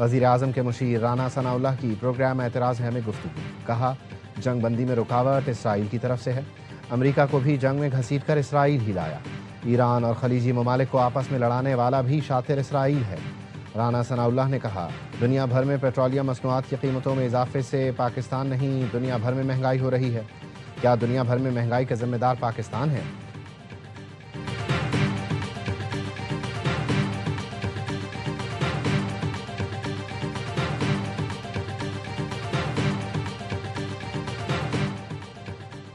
وزیر اعظم کے مشیر رانا ثناء اللہ کی پروگرام اعتراض ہے میں گفتگو، کہا جنگ بندی میں رکاوٹ اسرائیل کی طرف سے ہے، امریکہ کو بھی جنگ میں گھسیٹ کر اسرائیل ہی لایا، ایران اور خلیجی ممالک کو آپس میں لڑانے والا بھی شاطر اسرائیل ہے۔ رانا ثناء اللہ نے کہا دنیا بھر میں پیٹرولیم مصنوعات کی قیمتوں میں اضافے سے پاکستان نہیں دنیا بھر میں مہنگائی ہو رہی ہے، کیا دنیا بھر میں مہنگائی کا ذمہ دار پاکستان ہے؟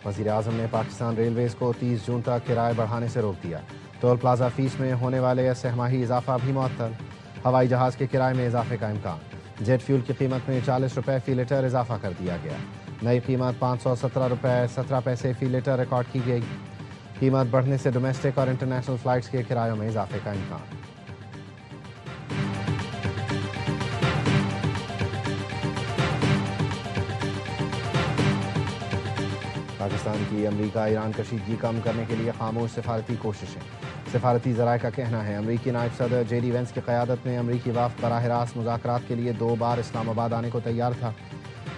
وزیر اعظم نے پاکستان ریلویز کو 30 جون تک کرایہ بڑھانے سے روک دیا، ٹول پلازا فیس میں ہونے والے سہ ماہی اضافہ بھی معطل، ہوائی جہاز کے کرائے میں اضافے کا امکان، جیٹ فیول کی قیمت میں 40 روپے فی لیٹر اضافہ کر دیا گیا، نئی قیمت 517 روپے 17 پیسے فی لیٹر ریکارڈ کی گئی، قیمت بڑھنے سے ڈومیسٹک اور انٹرنیشنل فلائٹس کے کرایوں میں اضافے کا امکان۔ پاکستان کی امریکہ ایران کشیدگی کم کرنے کے لیے خاموش سفارتی کوششیں، سفارتی ذرائع کا کہنا ہے امریکی نائب صدر جے ڈی وینس کی قیادت میں امریکی وفد براہ راست مذاکرات کے لیے 2 بار اسلام آباد آنے کو تیار تھا،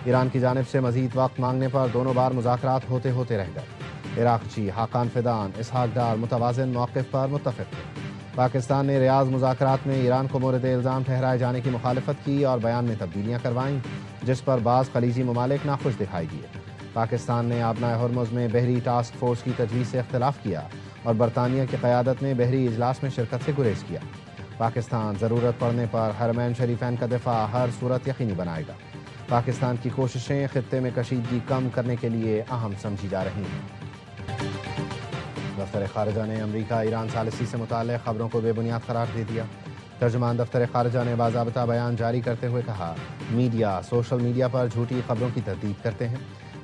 ایران کی جانب سے مزید وقت مانگنے پر دونوں بار مذاکرات ہوتے رہ گئے، عراقچی حاقان فدان اسحاق ڈار متوازن موقف پر متفق تھے، پاکستان نے ریاض مذاکرات میں ایران کو مورد الزام ٹھہرائے جانے کی مخالفت کی اور بیان میں تبدیلیاں کروائیں، جس پر بعض خلیجی ممالک ناخوش دکھائی دیے، پاکستان نے آبنائے ہرمز میں بحری ٹاسک فورس کی تجویز سے اختلاف کیا اور برطانیہ کی قیادت میں بحری اجلاس میں شرکت سے گریز کیا، پاکستان ضرورت پڑنے پر حرمین شریفین کا دفاع ہر صورت یقینی بنائے گا، پاکستان کی کوششیں خطے میں کشیدگی کم کرنے کے لیے اہم سمجھی جا رہی ہیں۔ دفتر خارجہ نے امریکہ ایران ثالثی سے متعلق خبروں کو بے بنیاد قرار دے دیا، ترجمان دفتر خارجہ نے باضابطہ بیان جاری کرتے ہوئے کہا میڈیا سوشل میڈیا پر جھوٹی خبروں کی تردید کرتے ہیں،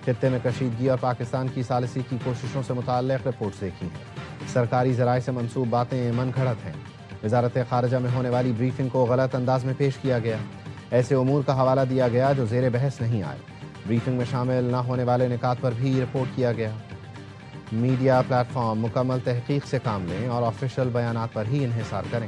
خطے میں کشیدگی اور پاکستان کی ثالثی کی کوششوں سے متعلق رپورٹس دیکھی ہیں، سرکاری ذرائع سے منسوب باتیں من گھڑت ہیں، وزارت خارجہ میں ہونے والی بریفنگ کو غلط انداز میں پیش کیا گیا، ایسے امور کا حوالہ دیا گیا جو زیر بحث نہیں آئے، بریفنگ میں شامل نہ ہونے والے نکات پر بھی رپورٹ کیا گیا، میڈیا پلیٹ فارم مکمل تحقیق سے کام لیں اور آفیشیل بیانات پر ہی انحصار کریں۔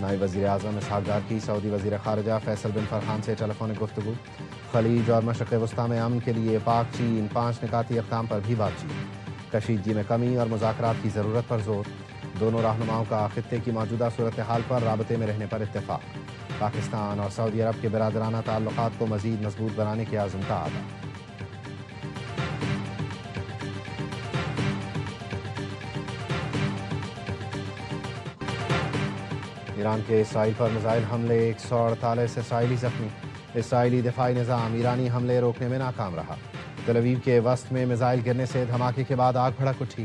نائب وزیر اعظم اسحاق ڈار کی سعودی وزیر خارجہ فیصل بن فرحان سے ٹیلی فونک گفتگو، خلیج اور مشرق وسطیٰ میں امن کے لیے پاک چین 5 نکاتی اقدام پر بھی بات چیت، کشیدگی میں کمی اور مذاکرات کی ضرورت پر زور، دونوں رہنماؤں کا خطے کی موجودہ صورتحال پر رابطے میں رہنے پر اتفاق، پاکستان اور سعودی عرب کے برادرانہ تعلقات کو مزید مضبوط بنانے کے عزم کا اعادہ۔ ایران کے اسرائیل پر میزائل حملے 148 اسرائیلی زخمی، اسرائیلی دفاعی نظام ایرانی حملے روکنے میں ناکام رہا، تل اویو کے وسط میں میزائل گرنے سے دھماکے کے بعد آگ بھڑک اٹھی،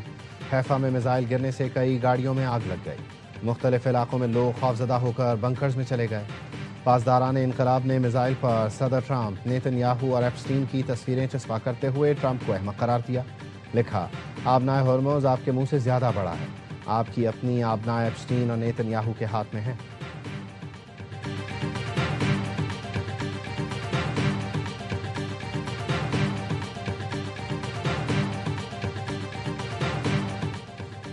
حیفا میں میزائل گرنے سے کئی گاڑیوں میں آگ لگ گئی، مختلف علاقوں میں لوگ خوفزدہ ہو کر بنکرز میں چلے گئے، پاسداران انقلاب نے میزائل پر صدر ٹرمپ، نیتن یاہو اور ایپسٹین کی تصویریں چسپاں کرتے ہوئے ٹرمپ کو احمق قرار دیا، لکھا آبنائے ہرمز آپ کے منہ سے زیادہ بڑا ہے، آپ کی اپنی آبنائے ایپسٹین اور نیتن یاہو کے ہاتھ میں ہے۔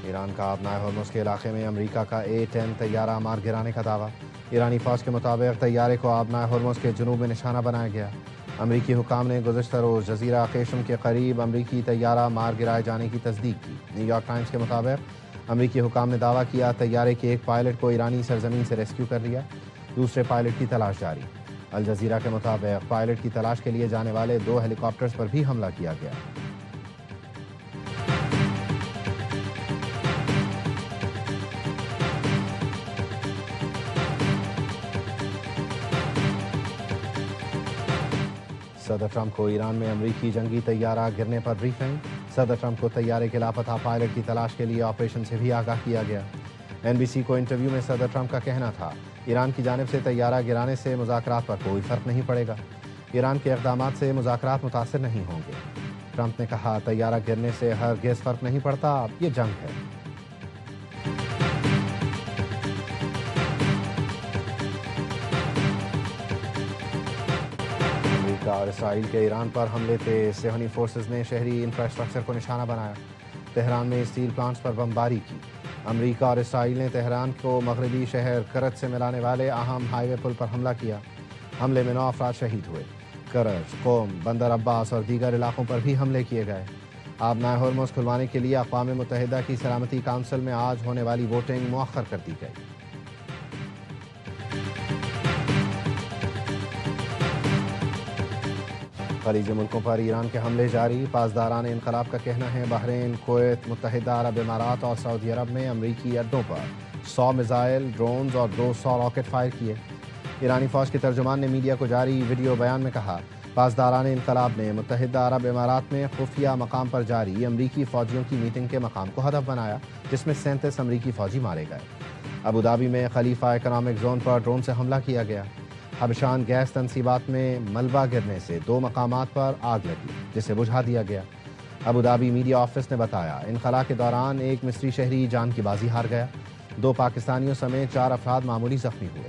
ایران کا آبنائے ہرمز کے علاقے میں امریکہ کا A-10 طیارہ مار گرانے کا دعویٰ، ایرانی فوج کے مطابق طیارے کو آبنائے ہرمز کے جنوب میں نشانہ بنایا گیا، امریکی حکام نے گزشتہ روز جزیرہ قیشم کے قریب امریکی طیارہ مار گرائے جانے کی تصدیق کی، نیو یارک ٹائمز کے مطابق امریکی حکام نے دعویٰ کیا طیارے کے ایک پائلٹ کو ایرانی سرزمین سے ریسکیو کر لیا، دوسرے پائلٹ کی تلاش جاری، الجزیرہ کے مطابق پائلٹ کی تلاش کے لیے جانے والے 2 ہیلی کاپٹرز پر بھی حملہ کیا گیا۔ صدر ٹرمپ کو ایران میں امریکی جنگی طیارہ گرنے پر بریفنگ، صدر ٹرمپ کو طیارے کے لاپتہ پائلٹ کی تلاش کے لیے آپریشن سے بھی آگاہ کیا گیا۔ NBC کو انٹرویو میں صدر ٹرمپ کا کہنا تھا ایران کی جانب سے طیارہ گرانے سے مذاکرات پر کوئی فرق نہیں پڑے گا، ایران کے اقدامات سے مذاکرات متاثر نہیں ہوں گے۔ ٹرمپ نے کہا طیارہ گرنے سے ہرگز فرق نہیں پڑتا، یہ جنگ ہے۔ امریکہ اور اسرائیل کے ایران پر حملے تیز، صہیونی فورسز نے شہری انفراسٹرکچر کو نشانہ بنایا، تہران میں اسٹیل پلانٹس پر بمباری کی۔ امریکہ اور اسرائیل نے تہران کو مغربی شہر کرج سے ملانے والے اہم ہائی وے پل پر حملہ کیا، حملے میں 9 افراد شہید ہوئے۔ کرج، قم، بندر عباس اور دیگر علاقوں پر بھی حملے کیے گئے۔ آبنائے ہرمز کھلوانے کے لیے اقوام متحدہ کی سلامتی کونسل میں آج ہونے والی ووٹنگ مؤخر کر دی گئی۔ خلیجی ملکوں پر ایران کے حملے جاری، پاسداران انقلاب کا کہنا ہے بحرین، کویت، متحدہ عرب امارات اور سعودی عرب میں امریکی اڈوں پر 100 میزائل، ڈرونز اور 200 راکٹ فائر کیے۔ ایرانی فوج کے ترجمان نے میڈیا کو جاری ویڈیو بیان میں کہا، پاسداران انقلاب نے متحدہ عرب امارات میں خفیہ مقام پر جاری امریکی فوجیوں کی میٹنگ کے مقام کو ہدف بنایا، جس میں 37 امریکی فوجی مارے گئے۔ ابوظہبی میں خلیفہ اکنامک زون پر ڈرون سے حملہ کیا گیا۔ حبشان گیس تنصیبات میں ملبہ گرنے سے 2 مقامات پر آگ لگی، جسے بجھا دیا گیا۔ ابوظہبی میڈیا آفس نے بتایا، انخلا کے دوران ایک مصری شہری جان کی بازی ہار گیا، 2 پاکستانیوں سمیت 4 افراد معمولی زخمی ہوئے۔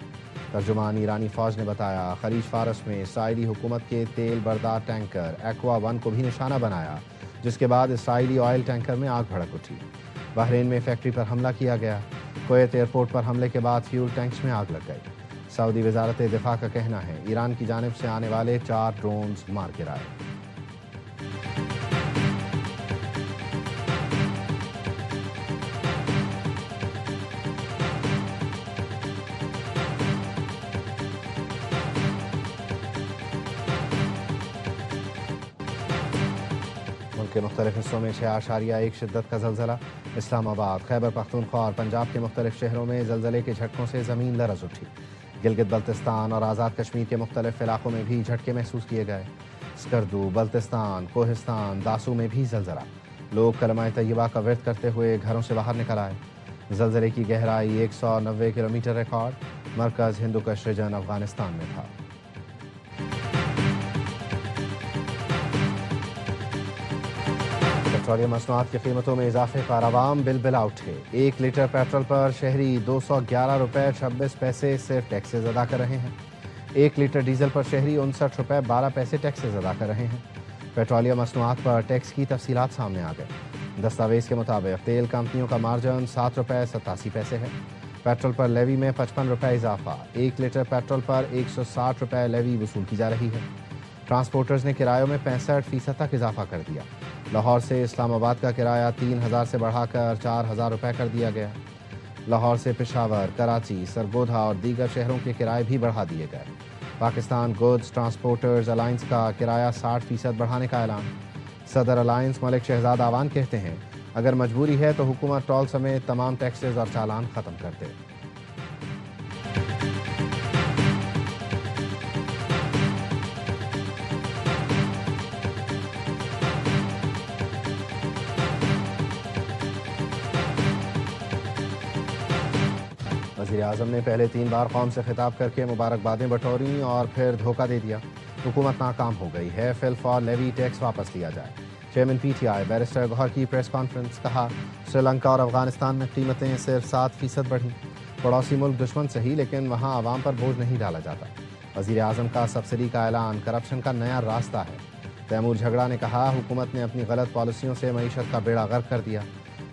ترجمان ایرانی فوج نے بتایا، خلیج فارس میں اسرائیلی حکومت کے تیل بردار ٹینکر ایکوا 1 کو بھی نشانہ بنایا، جس کے بعد اسرائیلی آئل ٹینکر میں آگ بھڑک اٹھی۔ بحرین میں فیکٹری پر حملہ کیا گیا، کویت ایئرپورٹ پر حملے کے بعد فیول ٹینکس میں آگ لگ گئی۔ سعودی وزارت دفاع کا کہنا ہے، ایران کی جانب سے آنے والے 4 ڈرونز مار گرائے۔ ملک کے مختلف حصوں میں 6.1 شدت کا زلزلہ، اسلام آباد، خیبر پختونخوا اور پنجاب کے مختلف شہروں میں زلزلے کے جھٹکوں سے زمین لرز اٹھی۔ گلگت بلتستان اور آزاد کشمیر کے مختلف علاقوں میں بھی جھٹکے محسوس کیے گئے۔ اسکردو، بلتستان، کوہستان، داسو میں بھی زلزلہ، لوگ کلمہ طیبہ کا ورد کرتے ہوئے گھروں سے باہر نکل آئے۔ زلزلے کی گہرائی 190 کلومیٹر ریکارڈ، مرکز ہندوکش ریجن افغانستان میں تھا۔ پیٹرولیم مصنوعات کی قیمتوں میں اضافے پر عوام بل بلا اٹھے۔ 1 لیٹر پیٹرول پر شہری 211 روپے 26 پیسے صرف ٹیکسز ادا کر رہے ہیں۔ 1 لیٹر ڈیزل پر شہری 59 روپے 12 پیسے ٹیکسز ادا کر رہے ہیں۔ پیٹرولیم مصنوعات پر ٹیکس کی تفصیلات سامنے آ گئے۔ دستاویز کے مطابق تیل کمپنیوں کا مارجن 7 روپے 87 پیسے ہے۔ پیٹرول پر لیوی میں 55 روپے اضافہ، 1 لیٹر پیٹرول پر 160 روپے لیوی وصول کی جا رہی ہے۔ ٹرانسپورٹرز نے کرایوں میں 65% تک اضافہ کر دیا۔ لاہور سے اسلام آباد کا کرایہ 3000 سے بڑھا کر 4000 روپے کر دیا گیا۔ لاہور سے پشاور، کراچی، سرگودھا اور دیگر شہروں کے کرائے بھی بڑھا دیے گئے۔ پاکستان گوڈز ٹرانسپورٹرز الائنس کا کرایہ 60% بڑھانے کا اعلان۔ صدر الائنس ملک شہزاد آوان کہتے ہیں، اگر مجبوری ہے تو حکومت ٹول سمیت تمام ٹیکسز اور چالان ختم کر دے۔ وزیر اعظم نے پہلے 3 بار قوم سے خطاب کر کے مبارکبادیں بٹوریں اور پھر دھوکہ دے دیا۔ حکومت ناکام ہو گئی ہے، فل فار لیوی ٹیکس واپس لیا جائے۔ Chairman P T I barrister Gohar کی پریس کانفرنس، کہا سری لنکا اور افغانستان میں قیمتیں صرف 7% بڑھیں۔ پڑوسی ملک دشمن صحیح، لیکن وہاں عوام پر بوجھ نہیں ڈالا جاتا۔ وزیر اعظم کا سبسڈی کا اعلان کرپشن کا نیا راستہ ہے۔ تیمور جھگڑا نے کہا، حکومت نے اپنی غلط پالیسیوں سے معیشت کا بیڑا غرق کر دیا۔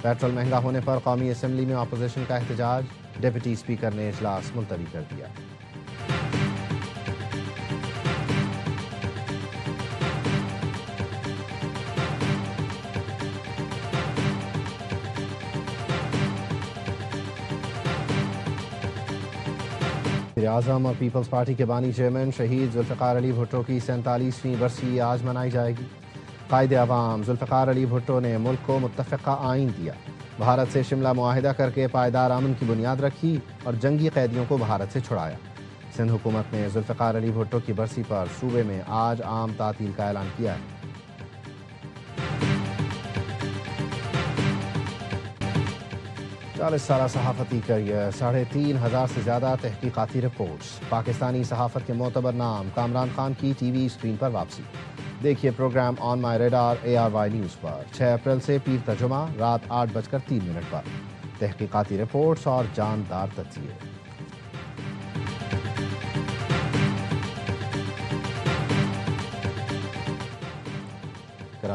پیٹرول مہنگا ہونے پر قومی اسمبلی میں اپوزیشن کا احتجاج، ڈپٹی اسپیکر نے اجلاس ملتوی کر دیا۔ وزیر اعظم اور پیپلز پارٹی کے بانی چیئرمین شہید ذوالفقار علی بھٹو کی 47ویں برسی آج منائی جائے گی۔ قائد عوام ذوالفقار علی بھٹو نے ملک کو متفقہ آئین دیا، بھارت سے شملہ معاہدہ کر کے پائیدار امن کی بنیاد رکھی اور جنگی قیدیوں کو بھارت سے چھڑایا۔ سندھ حکومت نے ذوالفقار علی بھٹو کی برسی پر صوبے میں آج عام تعطیل کا اعلان کیا ہے۔ 40 سالہ صحافتی کیریئر، 3500 سے زیادہ تحقیقاتی رپورٹس، پاکستانی صحافت کے معتبر نام کامران خان کی ٹی وی اسکرین پر واپسی۔ دیکھیے پروگرام آن مائی ریڈار ARY نیوز پر 6 اپریل سے پیر ترجمہ رات 8:03 پر، تحقیقاتی رپورٹس اور جاندار تجزیے۔